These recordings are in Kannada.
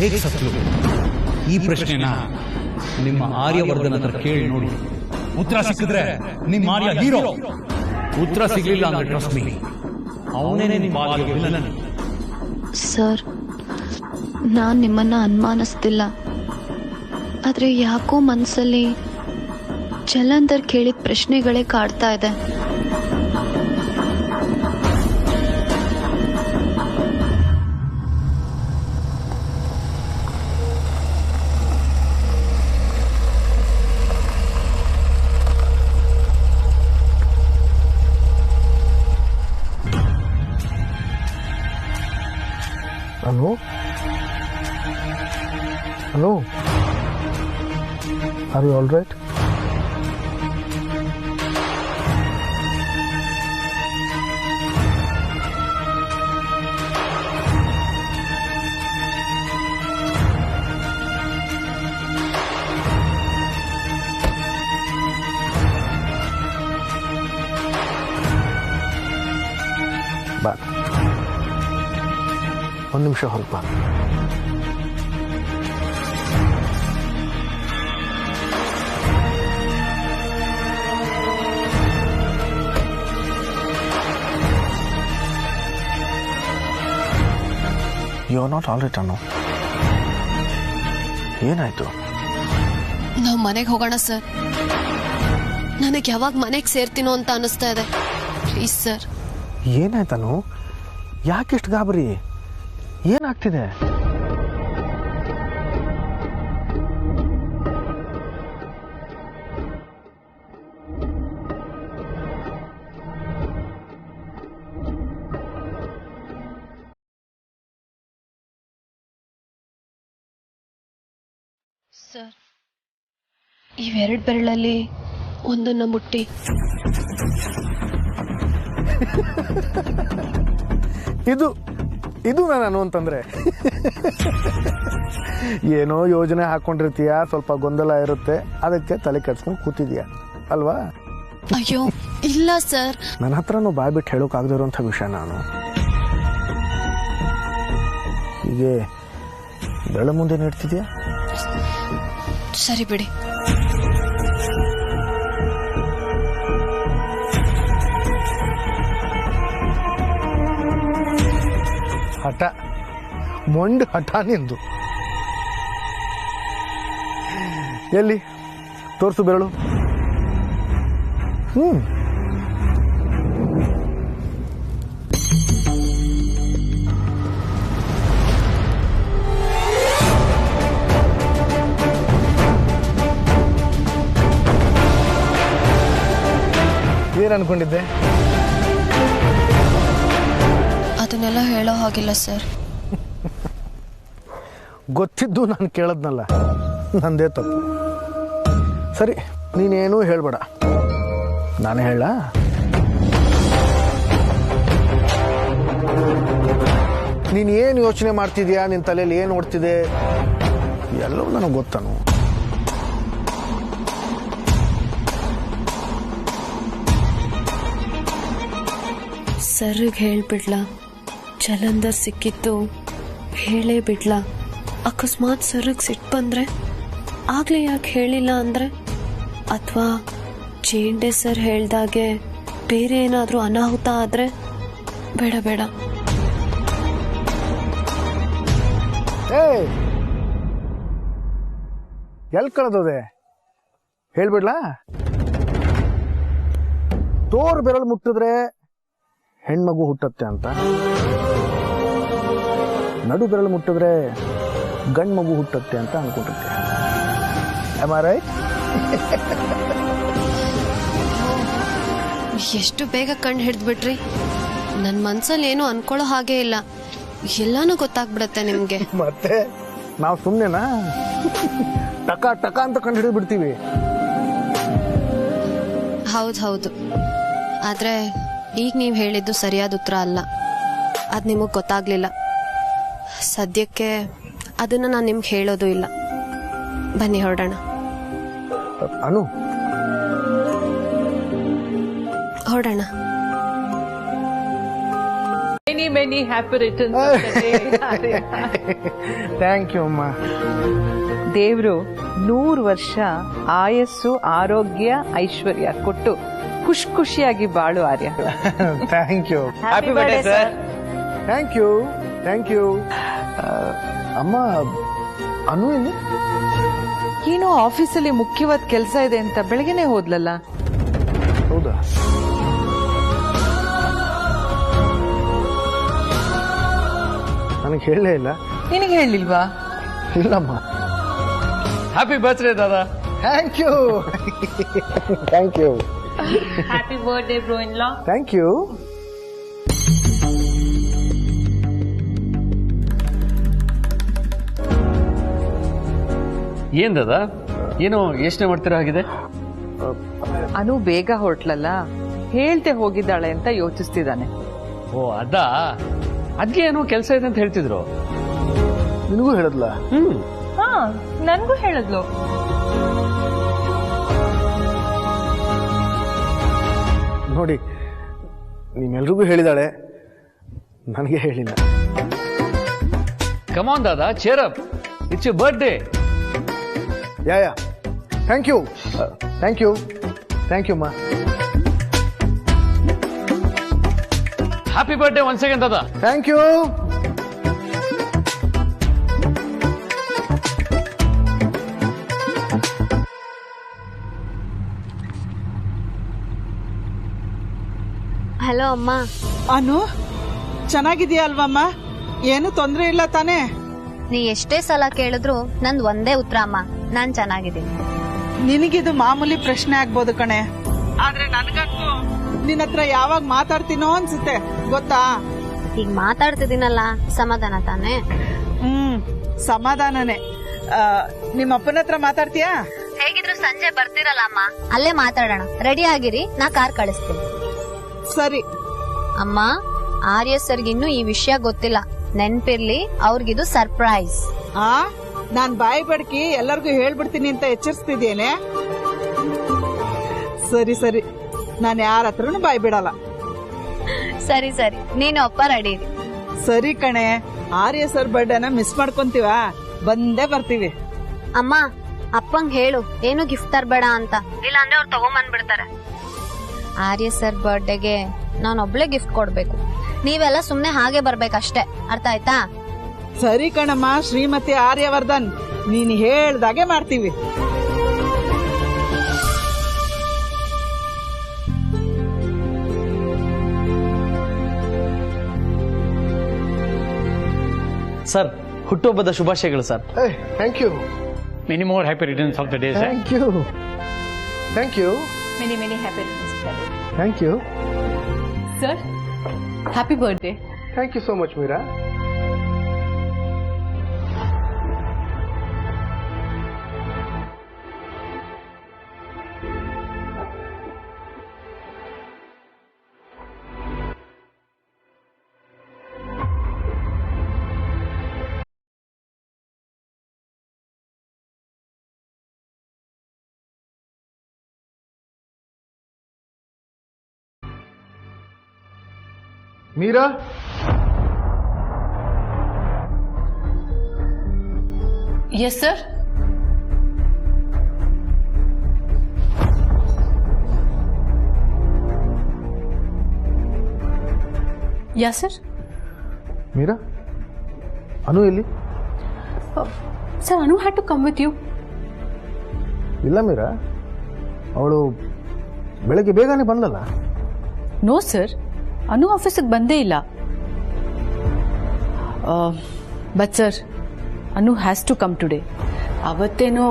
ಹೇಗೆ ಸತ್ಲು? ಈ ಪ್ರಶ್ನೆನ ನಿಮ್ಮ ಆರ್ಯವರ್ಧನ ಹತ್ರ ಕೇಳಿ ನೋಡಿ. ಉತ್ತರ ಸಿಕ್ಕಿದ್ರೆ ನಿಮ್ಮ ಆರ್ಯ ಹೀರೋ, ಉತ್ತರ ಸಿಗ್ಲಿಲ್ಲ ಅಂದ್ರೆ ಟ್ರಸ್ಟ್ ಮೀ, ಅವನೇ ನಿಮ್ಮ ಆರ್ಯ ವಿಲನ್. ಸರ್, ನಾನು ನಿಮ್ಮನ್ನ ಅನುಮಾನಿಸ್ತಿಲ್ಲ, ಆದ್ರೆ ಯಾಕೋ ಮನಸ್ಸಲ್ಲಿ ಜಲಂಧರ್ ಕೇಳಿದ ಪ್ರಶ್ನೆಗಳೇ ಕಾಡ್ತಾ ಇದೆ. Anu? Anu? Are you all right? ಬಾ, ಒಂದು ನಿಮಿಷ ಹೊರಗೆ ಬಾ. You are not all right Anu. ಏನಾಯ್ತು? ನಾವು ಮನೆಗೆ ಹೋಗೋಣ ಸರ್. ನನಗೆ ಯಾವಾಗ ಮನೆಗೆ ಸೇರ್ತೀನೋ ಅಂತ ಅನಿಸ್ತಾ ಇದೆ. Please sir. ಏನಾಯ್ತನು? ಯಾಕೆಷ್ಟು ಗಾಬರಿ? ಏನಾಗ್ತಿದೆ? ಸರ್, ಇವೆರಡು ಬೆರಳಲ್ಲಿ ಒಂದನ್ನ ಮುಟ್ಟಿ. ಇದು ನಾನು ಅಂತಂದ್ರೆ ಏನೋ ಯೋಜನೆ ಹಾಕೊಂಡಿರ್ತೀಯ, ಸ್ವಲ್ಪ ಗೊಂದಲ ಇರುತ್ತೆ, ಅದಕ್ಕೆ ತಲೆ ಕೆಡ್ಸ್ಕೊಂಡು ಕೂತಿದ್ಯಾ ಅಲ್ವಾ? ಅಯ್ಯೋ ಇಲ್ಲ ಸರ್, ನನ್ನ ಹತ್ರನೂ ಬಾಯ್ಬಿಟ್ಟು ಹೇಳೋಕ್ಕಾಗದಿರೋಂಥ ವಿಷಯ. ನಾನು ಹೀಗೆ ಬೆರಳ ಮುಂದೆ ನೀಡ್ತಿದ್ಯಾ? ಸರಿ ಬಿಡಿ. ಹಠ, ಮೊಂಡು ಹಠ ನಿಂದು. ಎಲ್ಲಿ ತೋರ್ಸು ಬೆರಳು. ಏನ್ ಅನ್ಕೊಂಡಿದ್ದೆ? ಅದನ್ನೆಲ್ಲ ಹೇಳೋ ಹಾಗಿಲ್ಲ ಸರ್. ಗೊತ್ತಿದ್ದು ನಾನು ಕೇಳದ್ನಲ್ಲ, ನಂದೇ ತಪ್ಪು. ಸರಿ, ನೀನೇನೂ ಹೇಳ್ಬೇಡ, ನಾನೇ ಹೇಳ. ನೀನು ಏನು ಯೋಚನೆ ಮಾಡ್ತಿದ್ಯಾ, ನಿನ್ನ ತಲೆಯಲ್ಲಿ ಏನು ಓಡ್ತಿದೆ ಎಲ್ಲವೂ ನನಗೆ ಗೊತ್ತಾನು. ಸರ್ಗೆ ಹೇಳ್ಬಿಡ್ಲಾ? ಜಲಂಧರ್ ಸಿಕ್ಕಿತ್ತು ಹೇಳೇ ಬಿಡ್ಲಾ? ಅಕಸ್ಮಾತ್ ಸರ್ಗೆ ಸಿಟ್ಟು ಬಂದ್ರೆ? ಆಗ್ಲೇ ಯಾಕೆ ಹೇಳಿಲ್ಲ ಅಂದ್ರೆ? ಅಥವಾ ಚೇಂಡೆ ಸರ್ ಹೇಳ್ದಾಗೆ ಬೇರೆ ಏನಾದರೂ ಅನಾಹುತ ಆದ್ರೆ? ಬೇಡ ಬೇಡ. ಎಲ್ಲಿ ಕಳೆದೋದೆ ಹೇಳ್ಬಿಡ್ಲಾ? ತೋರ್ ಬೆರಳು ಮುಟ್ಟಿದ್ರೆ ಹೆಣ್ಮಗು ಹುಟ್ಟತ್ತೆ ಅಂತ, ನಡು ಬೆರಳು ಮುಟ್ಟಿದ್ರೆ ಗಂಡು ಮಗು ಹುಟ್ಟತ್ತೆ ಅಂತ ಅನ್ಕೊಂಡಿದ್ದೆ. Am I right? ಎಷ್ಟು ಬೇಗ ಕಣ್ಣು ಹಿಡಿದ್ಬಿಟ್ರಿ. ನನ್ನ ಮನ್ಸಲ್ಲಿ ಏನು ಅನ್ಕೊಳ್ಳೋ ಹಾಗೆ ಇಲ್ಲ, ಎಲ್ಲಾನು ಗೊತ್ತಾಗ್ಬಿಡತ್ತೆ ನಿಮ್ಗೆ. ಮತ್ತೆ ನಾವು ಸುಮ್ಮನೆನಾ ಟಕ ಟಕ ಅಂತ ಕಂಡು ಹಿಡಿದು ಬಿಡ್ತೀವಿ. ಹೌದು, ಆದ್ರೆ ಈಗ ನೀವು ಹೇಳಿದ್ದು ಸರಿಯಾದ ಉತ್ತರ ಅಲ್ಲ. ಅದು ನಿಮಗೆ ಗೊತ್ತಾಗ್ಲಿಲ್ಲ. ಸದ್ಯಕ್ಕೆ ಅದನ್ನ ನಾನು ನಿಮ್ಗೆ ಹೇಳೋದು ಇಲ್ಲ. ಬನ್ನಿ ಹೊರಡೋಣ. ಅನು, ನೀವ್ many happy returns thank you ಅಮ್ಮ. ದೇವ್ರು 100 ವರ್ಷ ಆಯಸ್ಸು ಆರೋಗ್ಯ ಐಶ್ವರ್ಯ ಕೊಟ್ಟು ಖುಷಿಯಾಗಿ ಬಾಳು Arya. Thank you. Happy birthday sir. Thank you. Thank you. ಅಮ್ಮ, ಅನು ಇಲ್ಲಿ? ಏನೋ ಆಫೀಸಲ್ಲಿ ಮುಖ್ಯವಾದ ಕೆಲಸ ಇದೆ ಅಂತ ಬೆಳಗ್ಗೆನೆ ಹೋದ್ಲಲ್ಲ. ಹೌದಾ? ನನಗೆ ಹೇಳಲೇ ಇಲ್ಲ. ನಿನಗೆ ಹೇಳಿಲ್ವಾ? ಇಲ್ಲಮ್ಮ. ಹ್ಯಾಪಿ ಬರ್ತ್ಡೇ ದಾದಾ. Thank you. Thank you. Happy birthday, bro-in-law. Thank you. ಏನ್ ದಾದ, ಏನೋ ಯೋಚನೆ ಮಾಡ್ತಿರೋ ಆಗಿದೆ. ಅನು ಬೇಗ ಹೊರಟ್ಲಲ್ಲ, ಹೇಳ್ತೆ ಹೋಗಿದ್ದಾಳೆ ಅಂತ ಯೋಚಿಸ್ತಿದ್ದಾನೆ. ಓ ಅದಾ, ಅದ್ಗೆ ಏನೋ ಕೆಲಸ ಇದೆ ಅಂತ ಹೇಳ್ತಿದ್ರು. ನಿನಗೂ ಹೇಳದ್ಲ? ಹಾ, ನನ್ಗೂ ಹೇಳಿದ್ಲು. ನೋಡಿ, ನಿಮ್ಮೆಲ್ರಿಗೂ ಹೇಳಿದಾಳೆ, ನನಗೆ ಹೇಳಿಲ್ಲ. Come on Dada, cheer up, it's your birthday. Yeah. Thank you. Thank you. Thank you ಅಮ್ಮ. Happy birthday once again Dada. Thank you. Hello ಅಮ್ಮ. ಅನು, ಚೆನ್ನಾಗಿದೆಯಾ ಅಲ್ವಮ್ಮ? ಏನು ತೊಂದ್ರೆ ಇಲ್ಲ ತಾನೇ? ನೀ ಎಷ್ಟೇ ಸಲ ಕೇಳಿದ್ರು ನಂದ್ ಒಂದೇ ಉತ್ತರ ಅಮ್ಮ, ನಾನ್ ಚೆನ್ನಾಗಿದ್ದೀನಿ. ನಿನಗಿದು ಮಾಮೂಲಿ ಪ್ರಶ್ನೆ ಆಗ್ಬೋದು ಕಣೆ, ಆದ್ರೆ ನನ್ಗಂತೂ ನಿನ್ನ ಹತ್ರ ಯಾವಾಗ ಮಾತಾಡ್ತೀನೋ ಅನ್ಸುತ್ತೆ, ಗೊತ್ತಾ? ಈಗ ಮಾತಾಡ್ತಿದ್ದೀನಲ್ಲ, ಸಮಾಧಾನ ತಾನೇ? ಸಮಾಧಾನನೇ. ನಿಮ್ಮ ಅಪ್ಪನ ಹತ್ರ ಮಾತಾಡ್ತೀಯಾ? ಹೇಗಿದ್ರು ಸಂಜೆ ಬರ್ತಿರಲ್ಲ ಅಮ್ಮ, ಅಲ್ಲೇ ಮಾತಾಡೋಣ. ರೆಡಿ ಆಗಿರಿ, ನಾ ಕಾರ್ ಕಳಿಸ್ತೀನಿ. ಸರಿ. ಅಮ್ಮ, ಆರ್ಯ ಸರ್ಗೆ ಇನ್ನೂ ಈ ವಿಷಯ ಗೊತ್ತಿಲ್ಲ, ನೆನ್ಪಿರ್ಲಿ, ಅವ್ರಿಗಿದು ಸರ್ಪ್ರೈಸ್. ನಾನ್ ಬಾಯಿ ಬಡ್ಕಿ ಎಲ್ಲರಿಗೂ ಹೇಳ್ಬಿಡ್ತೀನಿ ಅಂತ ಎಚ್ಚರಿಸ್ತಿದ್ದೇನೆ. ಸರಿ ಸರಿ, ನಾನು ಯಾರ ಹತ್ರನು ಬಾಯಿ ಬಿಡಲ್ಲ. ಸರಿ ಸರಿ, ನೀನು ಅಪ್ಪ ರೆಡಿ. ಸರಿ ಕಣೆ, ಆರ್ಯ ಸರ್ ಬರ್ಡೇನ ಮಿಸ್ ಮಾಡ್ಕೊಂತೀವ? ಬಂದೇ ಬರ್ತೀವಿ. ಅಮ್ಮ, ಅಪ್ಪಂಗ್ ಹೇಳು ಏನು ಗಿಫ್ಟ್ ತರ್ಬೇಡ ಅಂತ, ಇಲ್ಲ ಅಂದ್ರೆ ಅವ್ರು ತಗೊಂಬಂದ್ಬಿಡ್ತಾರೆ. ಆರ್ಯ ಸರ್ ಬರ್ಡೇಗೆ ನಾನೊಬ್ಳೆ ಗಿಫ್ಟ್ ಕೊಡ್ಬೇಕು, ನೀವೆಲ್ಲ ಸುಮ್ನೆ ಹಾಗೆ ಬರ್ಬೇಕಷ್ಟೇ, ಅರ್ಥ ಆಯ್ತಾ? ಸರಿ ಕಣಮ್ಮ ಶ್ರೀಮತಿ ಆರ್ಯವರ್ಧನ್, ನೀನ್ ಹೇಳ್ದಾಗೆ ಮಾಡ್ತೀವಿ. ಸರ್, ಹುಟ್ಟುಹಬ್ಬದ ಶುಭಾಶಯಗಳು sir. Thank you. Many more happy returns of the day. Thank you. Thank you. Many happy returns, brother. Thank you. Sir, happy birthday. Thank you so much Meera. Meera, Yes, sir. Yeah, sir. Meera, Anu ಎಲ್ಲಿ? Sir, Anu had to come with you. ಇಲ್ಲ ಮೀರಾ, ಅವಳು ಬೆಳಗ್ಗೆ ಬೇಗನೆ ಬಂದಲ್ಲ. No, sir. Anu ಆಫೀಸಿಗೆ ಬಂದೇ ಇಲ್ಲ. But sir, Anu has to come today. ಅವತ್ತೇನೋ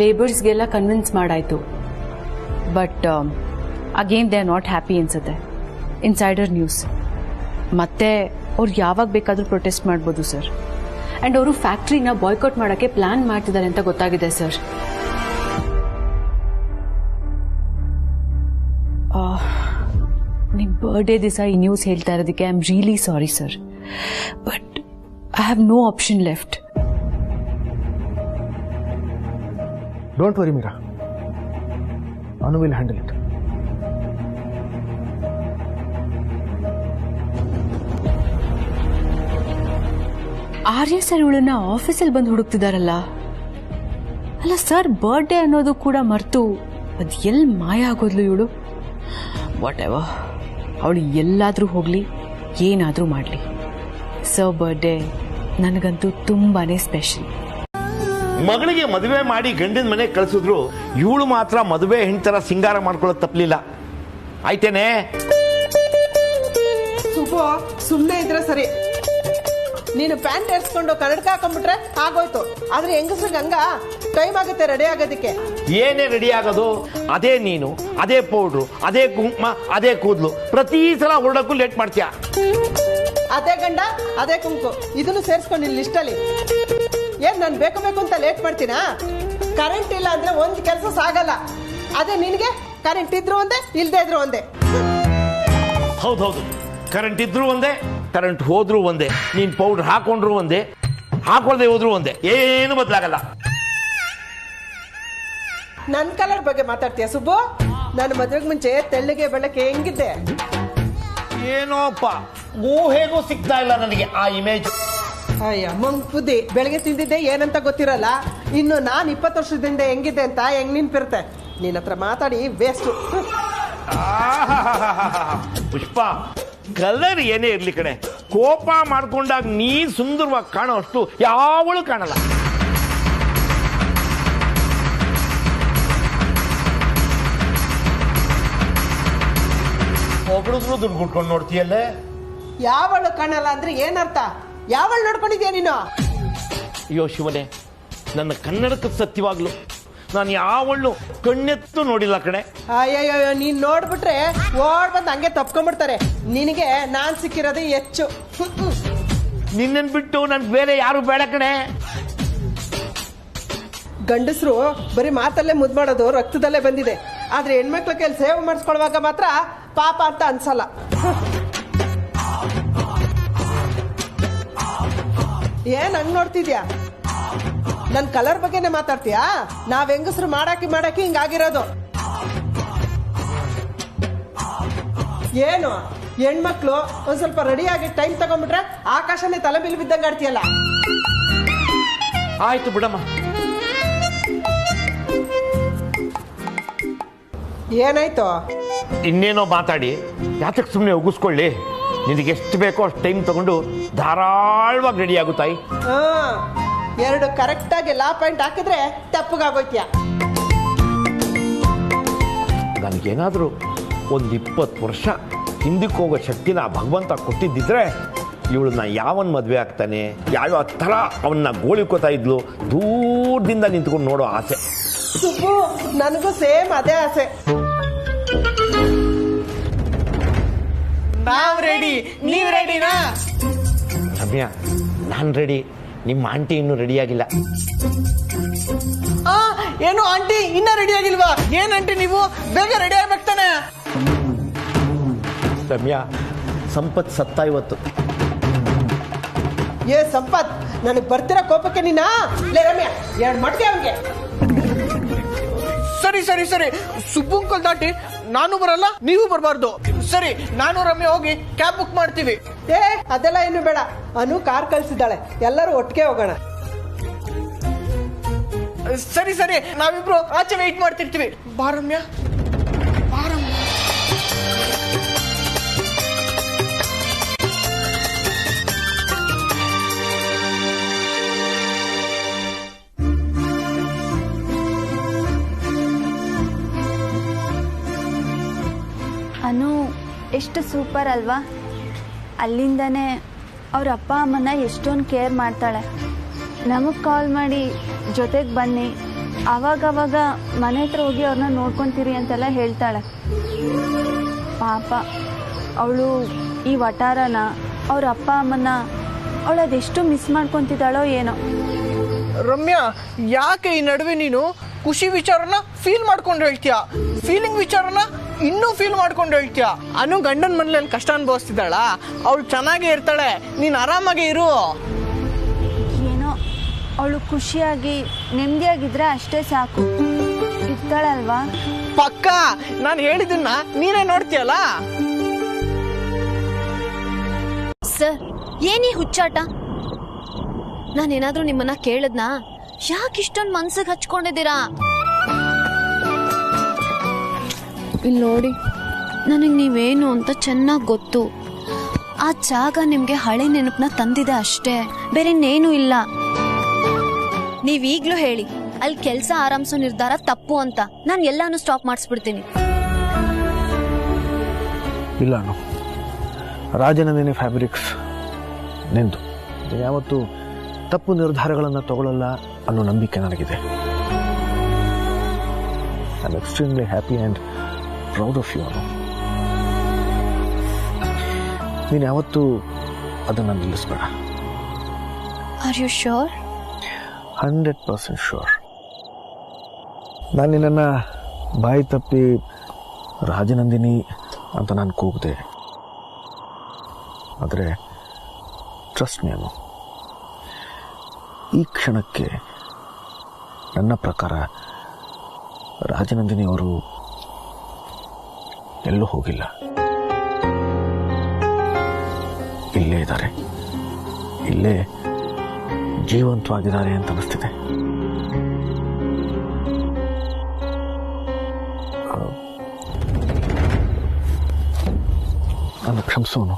ಲೇಬರ್ಸ್ಗೆಲ್ಲ ಕನ್ವಿನ್ಸ್ ಮಾಡಾಯ್ತು, but again they are not happy ಅನ್ಸುತ್ತೆ. Insider news. ಮತ್ತೆ ಅವ್ರು ಯಾವಾಗ ಬೇಕಾದರೂ ಪ್ರೊಟೆಸ್ಟ್ ಮಾಡ್ಬೋದು ಸರ್. ಆ್ಯಂಡ್ ಅವರು ಫ್ಯಾಕ್ಟ್ರಿನ ಬಾಯ್ಕಾಟ್ ಮಾಡೋಕ್ಕೆ ಪ್ಲಾನ್ ಮಾಡ್ತಿದ್ದಾರೆ ಅಂತ ಗೊತ್ತಾಗಿದೆ ಸರ್. ನಿಮ್ಮ ಬರ್ಡೇ ದಿವಸ ಈ ನ್ಯೂಸ್ ಹೇಳ್ತಾ ಇರೋದಕ್ಕೆ I am really sorry sir, but I have no option left. Don't worry Meera, Anu will handle it. Arya sir ಇವಳನ್ನ ಆಫೀಸಲ್ಲಿ ಬಂದು ಹುಡುಕ್ತಿದಾರಲ್ಲ. ಅಲ್ಲ ಸರ್ ಬರ್ಡೇ ಅನ್ನೋದು ಕೂಡ ಮರ್ತು ಅದ್ ಎಲ್ಲಿ ಮಾಯ ಆಗೋದ್ಲು ಇವಳು. ವಾಟ್ ಎವರ್, ಅವಳು ಎಲ್ಲಾದ್ರೂ ಹೋಗ್ಲಿ, ಏನಾದ್ರೂ ಮಾಡ್ಲಿ, ಸರ್ ಬರ್ಡೇ ನನಗಂತೂ ತುಂಬಾನೇ ಸ್ಪೆಷಲ್. ಮಗಳಿಗೆ ಮದುವೆ ಮಾಡಿ ಗಂಡಿನ ಮನೆ ಕಳಿಸಿದ್ರು, ಇವಳು ಮಾತ್ರ ಮದುವೆ ಹೆಣ್ತರ ಸಿಂಗಾರ ಮಾಡ್ಕೊಳ್ಳೋದು ತಪ್ಪಲಿಲ್ಲ. ಆಯ್ತೇನೆ? ಸುಬ್ಬು, ಸುಮ್ಮನೆ ಇದ್ರೆ ಸರಿ. ನೀನು ಪ್ಯಾಂಟ್ ಏರ್ಸ್ಕೊಂಡು ಕನ್ನಡಕ ಹಾಕೊಂಡ್ಬಿಟ್ರೆ ಆಗೋಯ್ತು. ಆದ್ರೆ ಹೆಂಗಸ್ರಿಗೆ ಹಂಗ ಟೈಮ್ ಆಗುತ್ತೆ ರೆಡಿ ಆಗೋದಕ್ಕೆ. ಏನೇ ರೆಡಿ ಆಗೋದು? ಅದೇ ನೀನು, ಅದೇ ಪೌಡ್ರು, ಅದೇ ಕುಂಕುಮ, ಅದೇ ಕೂದಲು. ಪ್ರತಿ ಸಲ ಹೊರಡಕ್ಕೂ ಲೇಟ್ ಮಾಡ್ತೀಯ. ಅದೇ ಗಂಡ, ಅದೇ ಕುಂಕು, ಇದನ್ನು ಸೇರಿಸ್ಕೊಂಡು ನಿನ್ ಲಿಸ್ಟಲ್ಲಿ. ಏನ್ ನಾನು ಬೇಕು ಅಂತ ಲೇಟ್ ಮಾಡ್ತೀನಾ? ಕರೆಂಟ್ ಇಲ್ಲ ಅಂದ್ರೆ ಒಂದ್ ಕೆಲಸ ಸಾಗಲ್ಲ. ಅದೇ ನಿನ್ಗೆ ಕರೆಂಟ್ ಇದ್ರು ಒಂದೇ, ಇಲ್ದೇ ಇದ್ರು ಒಂದೇ. ಹೌದೌದು, ಕರೆಂಟ್ ಇದ್ರು ಒಂದೇ, ಕರೆಂಟ್ ಹೋದ್ರು ಒಂದೇ. ನೀನ್ ಪೌಡರ್ ಹಾಕೊಂಡ್ರು ಒಂದೇ, ಹಾಕೊಳ್ದೆ ಹೋದ್ರು ಒಂದೇ. ಏನು ಬದಲಾಗಲ್ಲ. ನನ್ ಕಲರ್ ಬಗ್ಗೆ ಮಾತಾಡ್ತೀಯ ಸುಬ್ಬು? ನಾನು ಮದ್ವೆಗ್ ಮುಂಚೆ ತೆಳ್ಳಗೆ ಬೆಳ್ಳಕ್ಕೆ ಹೆಂಗಿದ್ದೆ? ಏನೋಪ್ಪ, ಊಹೆಗೂ ಸಿಗ್ತಾ ಇಲ್ಲ ನನಗೆ ಆ ಇಮೇಜ್. ಅಯ್ಯ ಮಂಗ್ ಬುದ್ಧಿ, ಬೆಳಗ್ಗೆ ತಿಂದಿದ್ದೆ ಏನಂತ ಗೊತ್ತಿರಲ್ಲ. ಇನ್ನು ನಾನ್ 20 ವರ್ಷದಿಂದ ಹೆಂಗಿದ್ದೆ ಅಂತ ಹೆಂಗ್ ನೆನ್ಪಿರುತ್ತೆ? ನಿನ್ನ ಹತ್ರ ಮಾತಾಡಿ ವೇಸ್ಟ್. ಪುಷ್ಪ, ಕಲರ್ ಏನೇ ಇರ್ಲಿ ಕಡೆ, ಕೋಪ ಮಾಡ್ಕೊಂಡಾಗ ನೀ ಸುಂದರವಾಗಿ ಕಾಣೋ ಅಷ್ಟು ಯಾವಳು ಕಾಣಲ್ಲ. ಒಬ್ಳಿದ್ರು ದುಡ್ಡು ಬಿಟ್ಕೊಂಡು ನೋಡ್ತೀಯಲ್ಲೇ. ಯಾವಳು ಕಾಣಲ್ಲ ಅಂದ್ರೆ ಏನರ್ಥ? ಯಾವಳು ನೋಡ್ಕೊಂಡಿದ್ಯಾ ನೀನು? ಅಯ್ಯೋ ಶಿವನೇ, ನನ್ನ ಕನ್ನಡಕ್ಕೆ ಸತ್ಯವಾಗ್ಲು ನಾನು ಯಾವಳು ಕಣ್ಣೆತ್ತು ನೋಡಿಲ್ಲ ಕಡೆ. ಅಯ್ಯಯ್ಯೋ, ನೀನ್ ನೋಡ್ಬಿಟ್ರೆ ಓಡ್ ಬಂದು ಹಂಗೆ ತಪ್ಕೊಂಡ್ಬಿಡ್ತಾರೆ. ನಿನಗೆ ನಾನ್ ಸಿಕ್ಕಿರೋದೇ ಹೆಚ್ಚು. ನಿನ್ನನ್ ಬಿಟ್ಟು ನನ್ಗೆ ಬೇರೆ ಯಾರು ಬೇಡ ಕಣೆ. ಗಂಡಸರು ಬರೀ ಮಾತಲ್ಲೇ ಮುದ್ ಮಾಡೋದು ರಕ್ತದಲ್ಲೇ ಬಂದಿದೆ. ಆದ್ರೆ ಹೆಣ್ಮಕ್ಳ ಕೈಲಿ ಸೇವೆ ಮಾಡಿಸ್ಕೊಳುವಾಗ ಮಾತ್ರ ಪಾಪ ಅಂತ ಅನ್ಸಲ್ಲ. ಏನ್ ಹಂಗ್ ನೋಡ್ತಿದ್ಯಾ? ನನ್ ಕಲರ್ ಬಗ್ಗೆನೆ ಮಾತಾಡ್ತೀಯಾ? ನಾವ್ ಹೆಂಗಸರು ಮಾಡಾಕಿ ಹಿಂಗಾಗಿರೋದು. ಏನು ಹೆಣ್ಮಕ್ಳು ಒಂದ್ ಸ್ವಲ್ಪ ರೆಡಿಯಾಗಿ ಟೈಮ್ ತಗೊಂಡ್ಬಿಟ್ರೆ ಆಕಾಶನೇ ತಲೆ ಮೇಲೆ ಬಿದ್ದಂಗ ಆಡ್ತೀಯಲ್ಲ. ಆಯ್ತು ಬಿಡಮ್ಮ. ಏನಾಯ್ತು? ಇನ್ನೇನೋ ಮಾತಾಡಿ ಯಾತಕ್ಕೆ ಸುಮ್ಮನೆ ಉಗಿಸ್ಕೊಳ್ಳಿ. ನಿನಗೆ ಎಷ್ಟು ಬೇಕೋ ಅಷ್ಟು ಟೈಮ್ ತಗೊಂಡು ಧಾರಾಳವಾಗಿ ರೆಡಿ ಆಗುತ್ತಾಯಿ. 2 ಕರೆಕ್ಟ್ ಆಗಿ ಲಾ ಪಾಯಿಂಟ್ ಹಾಕಿದ್ರೆ ತಪ್ಪಗಾಗೋಯ್ತೀಯ. ನನಗೇನಾದ್ರೂ ಒಂದು 20 ವರ್ಷ ಹಿಂದಕ್ಕೆ ಹೋಗೋ ಶಕ್ತಿನ ಭಗವಂತ ಕೊಟ್ಟಿದ್ದಿದ್ರೆ ಇವಳನ್ನ ಯಾವನ್ ಮದುವೆ ಆಗ್ತಾನೆ, ಯಾವ ಥರ ಅವನ್ನ ಗೋಳಿಕೋತಾ ಇದ್ಲು, ದೂರದಿಂದ ನಿಂತ್ಕೊಂಡು ನೋಡೋ ಆಸೆ. ಸುಬ್ಬು, ನನಗೂ ಸೇಮ್ ಅದೇ ಆಸೆ. ನಾವ್ ರೆಡಿ, ನೀವ್ ರೆಡಿನಾ? ರಮ್ಯಾ, ನಾನು ರೆಡಿ, ನಿಮ್ಮ ಆಂಟಿ ಇನ್ನೂ ರೆಡಿ ಆಗಿಲ್ಲ. ಏನು ಆಂಟಿ ಇನ್ನ ರೆಡಿ ಆಗಿಲ್ವಾ? ಏನ್ ಆಂಟಿ ನೀವು ಬೇಗ ರೆಡಿ ಆಗ್ಬೇಕು ತಾನೆ? ರಮ್ಯಾ, ಸಂಪತ್ ಸತ್ತ ಇವತ್ತು. ಏ ಸಂಪತ್, ನನಗ್ ಬರ್ತಿರೋ ಕೋಪಕ್ಕೆ ನೀನಾ? ಲೇ ರಮ್ಯಾ, 2 ಮಟ್ಗೆ ಅವನ್ಗೆ. ಸರಿ ಸರಿ ಸರಿ, ಸುಬ್ಬಂಕಲ್ ದಾಟಿ ನಾನು ಬರಲ್ಲ, ನೀವು ಬರಬಾರ್ದು. ಸರಿ, ನಾನು ರಮ್ಯ ಹೋಗಿ ಕ್ಯಾಬ್ ಬುಕ್ ಮಾಡ್ತೀವಿ. ಅದೆಲ್ಲ ಏನು ಬೇಡ, ಅನು ಕಾರ್ ಕಳ್ಸಿದ್ದಾಳೆ, ಎಲ್ಲರೂ ಒಟ್ಟಿಗೆ ಹೋಗೋಣ. ಸರಿ ಸರಿ, ನಾವಿಬ್ರು ಆಚೆ ವೆಯ್ಟ್ ಮಾಡ್ತಿರ್ತೀವಿ. ಬಾ ರಮ್ಯ, ಬಾ ರಮ್ಯ. ಅನು ಎಷ್ಟು ಸೂಪರ್ ಅಲ್ವಾ? ಅಲ್ಲಿಂದನೇ ಅವ್ರ ಅಪ್ಪ ಅಮ್ಮನ ಎಷ್ಟೊಂದು ಕೇರ್ ಮಾಡ್ತಾಳೆ. ನಮಗೆ ಕಾಲ್ ಮಾಡಿ ಜೊತೆಗೆ ಬನ್ನಿ, ಆವಾಗವಾಗ ಮನೆ ಹತ್ರ ಹೋಗಿ ಅವ್ರನ್ನ ನೋಡ್ಕೊತೀರಿ ಅಂತೆಲ್ಲ ಹೇಳ್ತಾಳೆ. ಪಾಪ ಅವಳು ಈ ವಟಾರನ, ಅವ್ರ ಅಪ್ಪ ಅಮ್ಮನ ಅವಳು ಅದೆಷ್ಟು ಮಿಸ್ ಮಾಡ್ಕೊತಿದ್ದಾಳೋ ಏನೋ. ರಮ್ಯಾ, ಯಾಕೆ ಈ ನಡುವೆ ನೀನು ಖುಷಿ ವಿಚಾರನ ಫೀಲ್ ಮಾಡ್ಕೊಂಡು ಹೇಳ್ತೀಯ, ಫೀಲಿಂಗ್ ವಿಚಾರನ ಇನ್ನೂ ಫೀಲ್ ಮಾಡ್ಕೊಂಡು ಹೇಳ್ತೀಯ? ಅನು ಗಂಡನ ಮನೇಲಿ ಕಷ್ಟ ಅನುಭವಿಸ್ತಿದ್ದಾಳ, ಅವಳು ಚೆನ್ನಾಗೇ ಇರ್ತಾಳೆ, ನೀನು ಆರಾಮಾಗಿ ಇರು. ಏನೋ ಅವಳು ಖುಷಿಯಾಗಿ ನೆಮ್ಮದಿಯಾಗಿದ್ರೆ ಅಷ್ಟೇ ಸಾಕು, ಇರ್ತಾಳಲ್ವಾ? ಪಕ್ಕ, ನಾನು ಹೇಳಿದ್ದನ್ನ ನೀನೇ ನೋಡ್ತೀಯಲ್ಲ. ಸರ್, ಏನೇ ಹುಚ್ಚಾಟ? ನಾನೇನಾದ್ರೂ ನಿಮ್ಮನ್ನ ಕೇಳದ್ನಾ? ಯಾಕೆ ಇಷ್ಟೊಂದು ಮನ್ಸಿಗೆ ಹಚ್ಕೊಂಡಿದ್ದೀರಾ? ಇಲ್ಲಿ ನೋಡಿ, ನನಗೆ ನೀವೇನು ಅಂತ ಚೆನ್ನಾಗಿ ಗೊತ್ತು. ಆ ಜಾಗ ನಿಮ್ಗೆ ಹಳೆ ನೆನಪನ್ನ ತಂದಿದೆ ಅಷ್ಟೇ, ಬೇರೆ ಇನ್ನೇನು ಇಲ್ಲ. ನೀವೀಗ್ಲೂ ಹೇಳಿ ಅಲ್ಲಿ ಕೆಲಸ ಆರಂಭಿಸೋ ನಿರ್ಧಾರ ತಪ್ಪು ಅಂತ. ನಾನು ಎಲ್ಲಾನು ಸ್ಟಾಪ್ ಮಾಡಿಸ್ಬಿಡ್ತೀನಿ. ಇಲ್ಲ ಅನು, ರಾಜನಂದಿನಿ ಫ್ಯಾಬ್ರಿಕ್ಸ್ ನಿಂದು. ಯಾವತ್ತು ತಪ್ಪು ನಿರ್ಧಾರಗಳನ್ನು ತಗೊಳ್ಳಲ್ಲ ಅನ್ನೋ ನಂಬಿಕೆ ನನಗಿದೆ. I am extremely happy and proud of you Anu. ನೀನು ಯಾವತ್ತೂ ಅದನ್ನು ನಿಲ್ಲಿಸ್ಬೇಡ. Are you sure? 100% ಶೋರ್. ನಾನು ನಿನ್ನನ್ನು ಬಾಯಿ ತಪ್ಪಿ ರಾಜನಂದಿನಿ ಅಂತ ನಾನು ಕೂಗಿದೆ. ಆದರೆ ಟ್ರಸ್ಟ್ ಮೀ ಅನು, ಈ ಕ್ಷಣಕ್ಕೆ ನನ್ನ ಪ್ರಕಾರ ರಾಜನಂದಿನಿ ಅವರು ಎಲ್ಲೂ ಹೋಗಿಲ್ಲ, ಇಲ್ಲೇ ಇದ್ದಾರೆ, ಇಲ್ಲೇ ಜೀವಂತವಾಗಿದ್ದಾರೆ ಅಂತ ಅನಿಸ್ತಿದೆ. ನನ್ನ ಕ್ಷಮಿಸೋನು.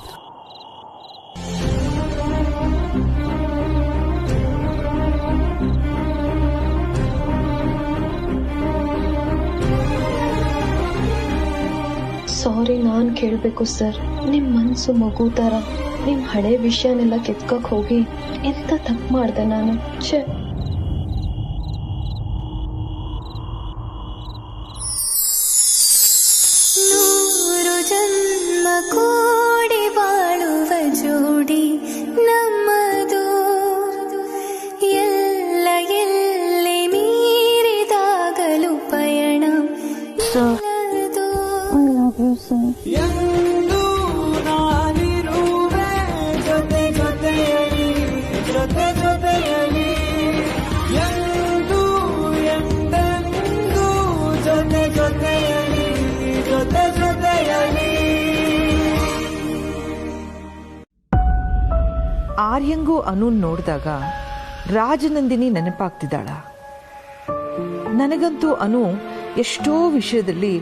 ಸಾರಿ, ನಾನು ಕೇಳಬೇಕು ಸರ್. ನಿಮ್ಮ ಮನಸ್ಸು ಮಗು ಥರ ನಿಮ್ಮ ಹಳೆ ವಿಷಯನೆಲ್ಲ ಕೆತ್ಕಕ್ಕೆ ಹೋಗಿ ಎಂತ ತಪ್ಪು ಮಾಡಿದೆ ನಾನು. ಛೇ, ನೂರು ಜನ್ಮ ಕೂಡಿ ಬಾಳುವ ಜೋಡಿ ನಮ್ಮದು, ಎಲ್ಲ ಎಲ್ಲಿ ಮೀರಿದಾಗಲು ಪಯಣ. ಆರ್ಯಂಗೂ ಅನುನ್ ನೋಡಿದಾಗ ರಾಜನಂದಿನಿ ನೆನಪಾಗ್ತಿದ್ದಾಳ. ನನಗಂತೂ ಅನು ಎಷ್ಟೋ ವಿಷಯದಲ್ಲಿ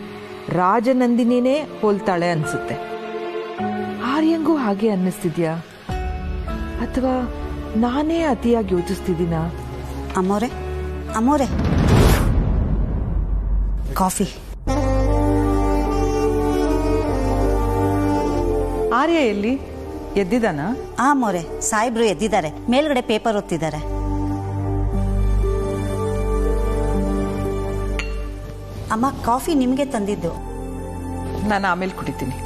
ರಾಜನಂದಿನಿನೇ ಹೋಲ್ತಾಳೆ ಅನ್ಸುತ್ತೆ. ಆರ್ಯಂಗೂ ಹಾಗೆ ಅನ್ನಿಸ್ತಿದ್ಯಾ, ಅಥವಾ ನಾನೇ ಅತಿಯಾಗಿ ಯೋಚಿಸ್ತಿದ್ದೀನಾ? ಅಮ್ಮೋರೆ, ಅಮ್ಮೋರೆ, ಕಾಫಿ. ಆರ್ಯ ಎಲ್ಲಿ? ಎದ್ದಿದ್ದಾನ? ಅಮ್ಮೋರೆ, ಸಾಹೇಬ್ರು ಎದ್ದಿದ್ದಾರೆ, ಮೇಲ್ಗಡೆ ಪೇಪರ್ ಓದ್ತಿದ್ದಾರೆ. ಅಮ್ಮ, ಕಾಫಿ ನಿಮಗೆ ತಂದಿದ್ದು. ನಾನು ಆಮೇಲೆ ಕುಡಿತೀನಿ.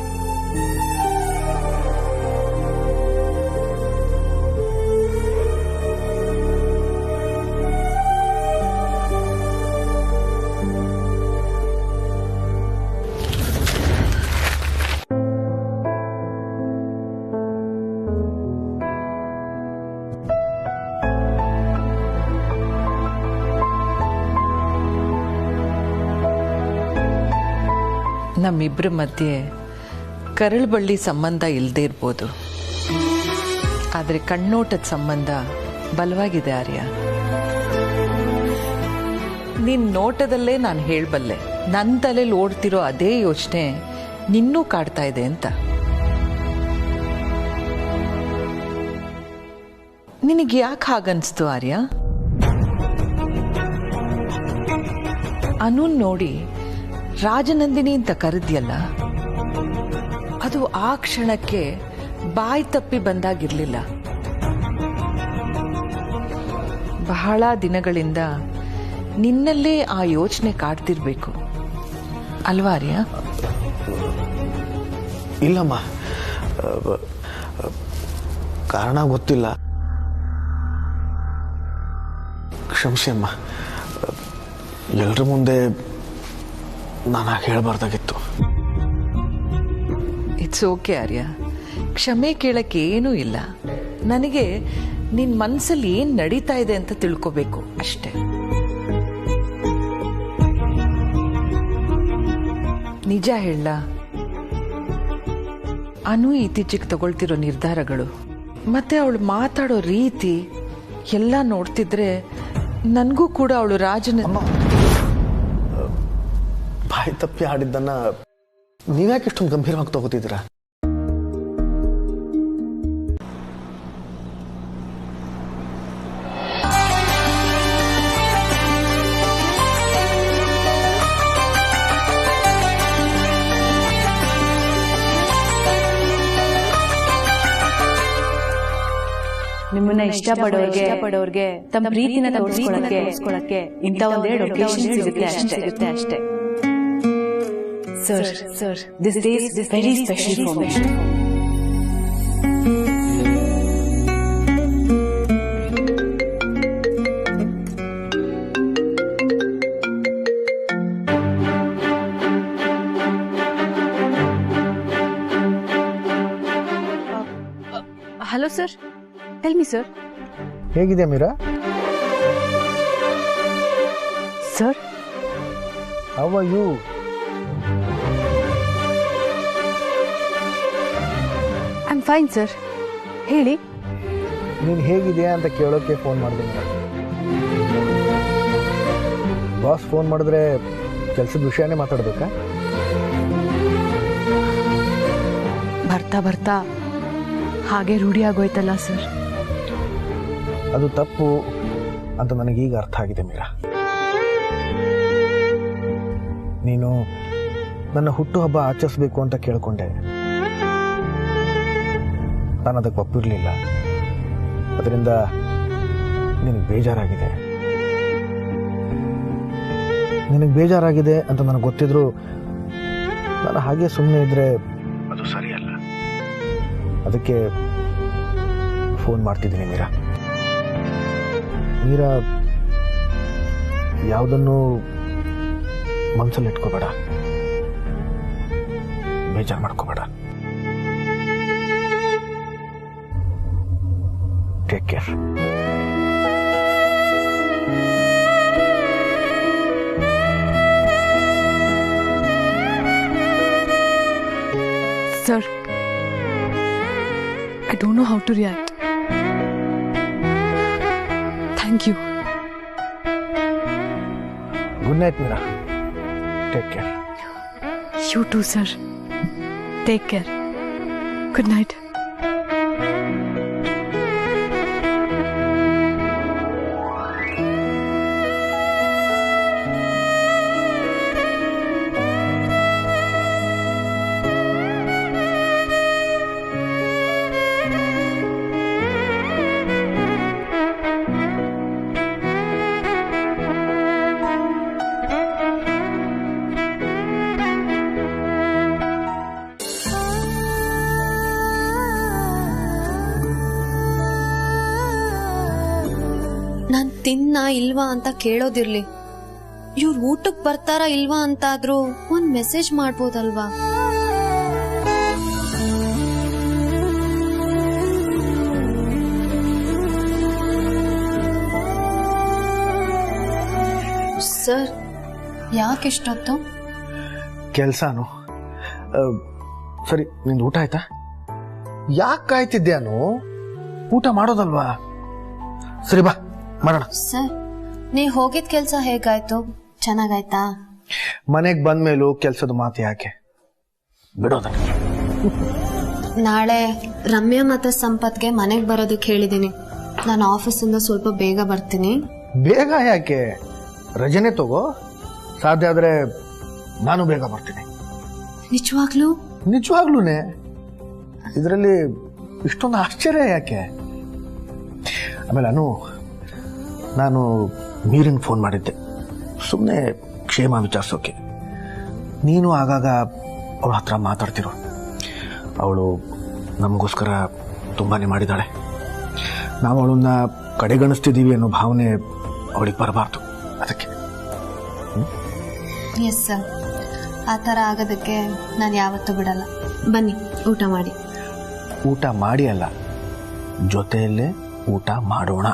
ನಮ್ಮಿಬ್ಬರ ಮಧ್ಯೆ ಕರಳುಬಳ್ಳಿ ಸಂಬಂಧ ಇಲ್ಲದೆ ಇರ್ಬೋದು, ಆದರೆ ಕಣ್ಣೋಟದ ಸಂಬಂಧ ಬಲವಾಗಿದೆ ಆರ್ಯ. ನಿನ್ನ ನೋಟದಲ್ಲೇ ನಾನು ಹೇಳಬಲ್ಲೆ, ನನ್ನ ತಲೆಯಲ್ಲಿ ಓಡ್ತಿರೋ ಅದೇ ಯೋಚನೆ ನಿನ್ನೂ ಕಾಡ್ತಾ ಇದೆ ಅಂತ. ನಿನಗೆ ಯಾಕೆ ಹಾಗನ್ಸ್ತು ಆರ್ಯ? ಅನು ನೋಡಿ ರಾಜನಂದಿನಿ ಅಂತ ಕರೆದ್ಯಲ್ಲ, ಅದು ಆ ಕ್ಷಣಕ್ಕೆ ಬಾಯಿ ತಪ್ಪಿ ಬಂದಾಗಿರ್ಲಿಲ್ಲ. ಬಹಳ ದಿನಗಳಿಂದ ನಿನ್ನಲ್ಲೇ ಆ ಯೋಚನೆ ಕಾಡ್ತಿರ್ಬೇಕು ಅಲ್ವಾ ಆರ್ಯ? ಇಲ್ಲಮ್ಮ, ಕಾರಣ ಗೊತ್ತಿಲ್ಲ, ಕ್ಷಮಿಸಿ ಅಮ್ಮ. ಎಲ್ಲರ ಮುಂದೆ ನಾನು ಹಾಗೆ ಹೇಳಬಾರ್ದಾಗಿತ್ತು. ಇಟ್ಸ್ ಓಕೆ ಆರ್ಯ, ಕ್ಷಮೆ ಕೇಳಕ್ಕೆ ಏನೂ ಇಲ್ಲ. ನನಗೆ ನಿನ್ನ ಮನಸ್ಸಲ್ಲಿ ಏನು ನಡೀತಾ ಇದೆ ಅಂತ ತಿಳ್ಕೋಬೇಕು ಅಷ್ಟೇ. ನಿಜ ಹೇಳ, ಅನು ಇತ್ತೀಚೆಗೆ ತಗೊಳ್ತಿರೋ ನಿರ್ಧಾರಗಳು ಮತ್ತೆ ಅವಳು ಮಾತಾಡೋ ರೀತಿ ಎಲ್ಲ ನೋಡ್ತಿದ್ರೆ ನನಗೂ ಕೂಡ ಅವಳು ರಾಜನ ಬಾಯಿ ತಪ್ಪಿ ಆಡಿದ್ದನ್ನ ನೀವ್ಯಾಕೆ ಇಷ್ಟೊಂದು ಗಂಭೀರವಾಗಿ ತಗೋತಿದ್ದೀರಾ? ನಿಮ್ಮನ್ನ ಇಷ್ಟಪಡೋರ್ಗೆ ತಮ್ಮ ಪ್ರೀತಿನ ತೋರಿಸ್ಕೊಳಕ್ಕೆ ಇಂಥ ಒಂದೆರಡು ಒಕೇಶನ್ ಸಿಗುತ್ತೆ ಅಷ್ಟೇ. Sir, this day is very special for me. Hello sir, tell me sir. ಹೇಗಿದೆ Meera? Sir, how are you? I am fine sir. ಹೇಳಿ. ನೀನು ಹೇಗಿದೆಯಾ ಅಂತ ಕೇಳೋಕ್ಕೆ ಫೋನ್ ಮಾಡಿದೆ ಮೀರಾ. ಬಾಸ್ ಫೋನ್ ಮಾಡಿದ್ರೆ ಕೆಲಸದ ವಿಷಯನೇ ಮಾತಾಡ್ಬೇಕಾ? ಬರ್ತಾ ಹಾಗೆ ರೂಢಿ ಆಗೋಯ್ತಲ್ಲ ಸರ್. ಅದು ತಪ್ಪು ಅಂತ ನನಗೀಗ ಅರ್ಥ ಆಗಿದೆ ಮೀರಾ. ನೀನು ನನ್ನ ಹುಟ್ಟುಹಬ್ಬ ಆಚರಿಸ್ಬೇಕು ಅಂತ ಕೇಳ್ಕೊಂಡೆ. ನಾನು ಅದಕ್ಕೆ ಒಪ್ಪಿರಲಿಲ್ಲ. ಅದರಿಂದ ನಿನಗೆ ಬೇಜಾರಾಗಿದೆ ಅಂತ ನನಗೆ ಗೊತ್ತಿದ್ರು ನಾನು ಹಾಗೆ ಸುಮ್ಮನೆ ಇದ್ರೆ ಅದು ಸರಿಯಲ್ಲ. ಅದಕ್ಕೆ ಫೋನ್ ಮಾಡ್ತಿದ್ದೀನಿ ಮೀರಾ. ಯಾವುದನ್ನು ಮನಸ್ಸಲ್ಲಿ ಇಟ್ಕೋಬೇಡ, ಬೇಜಾರು ಮಾಡ್ಕೋಬೇಡ. Take care. Sir, I don't know how to react. Thank you. Good night, Meera. Take care. You too, sir. Take care. Good night. ನಾನ್ ತಿನ್ನ ಇಲ್ವಾ ಅಂತ ಕೇಳೋದಿರ್ಲಿ, ಇವ್ರು ಊಟಕ್ ಬರ್ತಾರಾ ಇಲ್ವಾ ಅಂತಾದ್ರೂ ಒಂದ್ ಮೆಸೇಜ್ ಮಾಡ್ಬೋದಲ್ವಾ? ಸರ್, ಯಾಕೆಷ್ಟೊತ್ತು? ಕೆಲ್ಸಾನು. ಸರಿ, ನಿಂದು ಊಟ ಆಯ್ತಾ? ಯಾಕೆ ಕಾಯ್ತಿದ್ಯಾನು? ಊಟ ಮಾಡೋದಲ್ವಾ? ಸರಿ ಬಾ ಮಾಡೋಣ. ಸರ್, ನೀ ಹೋಗಿದ್ ಕೆಲ್ಸ ಹೇಗಾಯ್ತು? ಚೆನ್ನಾಗಾಯ್ತಾ? ಮನೆಗ್ ಬಂದ್ಮೇಲೂ ಕೆಲ್ಸದ ಮಾತು ಯಾಕೆ? ಬಿಡೋದ. ನಾಳೆ ರಮ್ಯಾ ಮತ್ತೆ ಸಂಪತ್ಗೆ ಮನೆಗ್ ಬರೋದಕ್ಕೆ ಹೇಳಿದೀನಿ. ನಾನು ಆಫೀಸಿಂದ ಸ್ವಲ್ಪ ಬೇಗ ಬರ್ತೀನಿ. ಬೇಗ ಯಾಕೆ? ರಜೆನೆ ತಗೋ. ಸಾಧ್ಯ ಆದ್ರೆ ನಾನು ಬೇಗ ಬರ್ತೀನಿ. ನಿಜವಾಗ್ಲೂ? ನಿಜವಾಗ್ಲೂನೆ. ಇದರಲ್ಲಿ ಇಷ್ಟೊಂದು ಆಶ್ಚರ್ಯ ಯಾಕೆ? ಆಮೇಲೆ ನಾನು ಮೀರಿನ್ ಫೋನ್ ಮಾಡಿದ್ದೆ, ಸುಮ್ಮನೆ ಕ್ಷೇಮ ವಿಚಾರಿಸೋಕೆ. ನೀನು ಆಗಾಗ ಅವಳ ಹತ್ರ ಮಾತಾಡ್ತಿರೋ. ಅವಳು ನಮಗೋಸ್ಕರ ತುಂಬಾನೇ ಮಾಡಿದ್ದಾಳೆ. ನಾವು ಅವಳನ್ನ ಕಡೆಗಣಿಸ್ತಿದ್ದೀವಿ ಅನ್ನೋ ಭಾವನೆ ಅವಳಿಗೆ ಬರಬಾರ್ದು. ಅದಕ್ಕೆ ಎಸ್ ಸರ್, ಆ ಥರ ಆಗೋದಕ್ಕೆ ನಾನು ಯಾವತ್ತೂ ಬಿಡಲ್ಲ. ಬನ್ನಿ ಊಟ ಮಾಡಿ. ಊಟ ಮಾಡಿ ಅಲ್ಲ, ಜೊತೆಯಲ್ಲೇ ಊಟ ಮಾಡೋಣ.